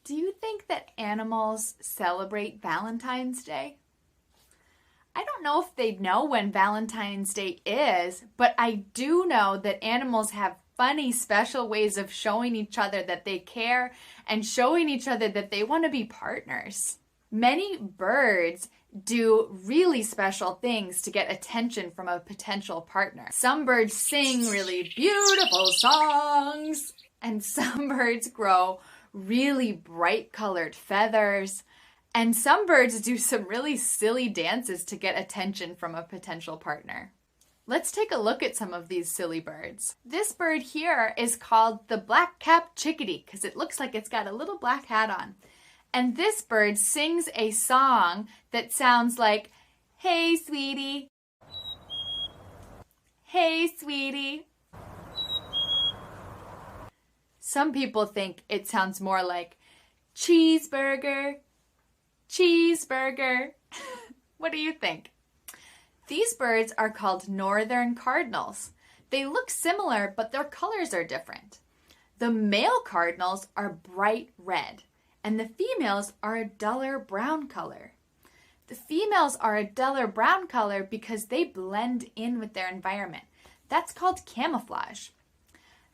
Do you think that animals celebrate Valentine's Day? I don't know if they know when Valentine's Day is, but I do know that animals have funny, special ways of showing each other that they care and showing each other that they want to be partners. Many birds do really special things to get attention from a potential partner. Some birds sing really beautiful songs, and some birds grow really bright colored feathers, and some birds do some really silly dances to get attention from a potential partner. Let's take a look at some of these silly birds. This bird here is called the black-capped chickadee because it looks like it's got a little black hat on. And this bird sings a song that sounds like, "Hey, sweetie. Hey, sweetie." Some people think it sounds more like, "Cheeseburger, cheeseburger." What do you think? These birds are called northern cardinals. They look similar, but their colors are different. The male cardinals are bright red, and the females are a duller brown color. The females are a duller brown color because they blend in with their environment. That's called camouflage.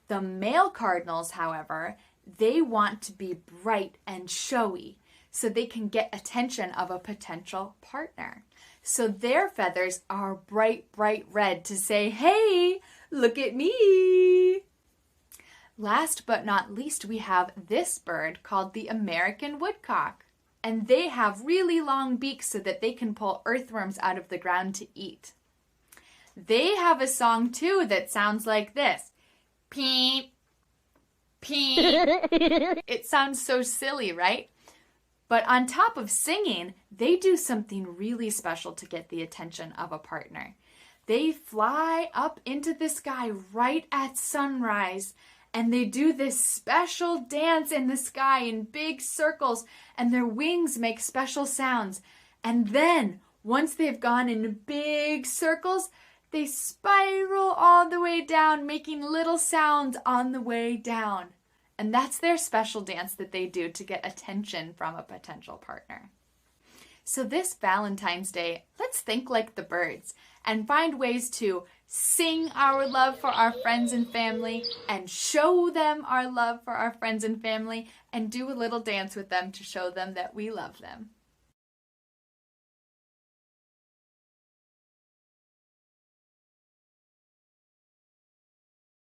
The male cardinals, however, they want to be bright and showy so they can get attention of a potential partner. So their feathers are bright, bright red to say, "Hey, look at me." Last but not least, we have this bird called the American woodcock. And they have really long beaks so that they can pull earthworms out of the ground to eat. They have a song too that sounds like this. Peep, peep. It sounds so silly, right? But on top of singing, they do something really special to get the attention of a partner. They fly up into the sky right at sunrise, and they do this special dance in the sky in big circles, and their wings make special sounds. And then, once they've gone in big circles, they spiral all the way down, making little sounds on the way down. And that's their special dance that they do to get attention from a potential partner. So this Valentine's Day, let's think like the birds and find ways to sing our love for our friends and family and show them our love for our friends and family and do a little dance with them to show them that we love them.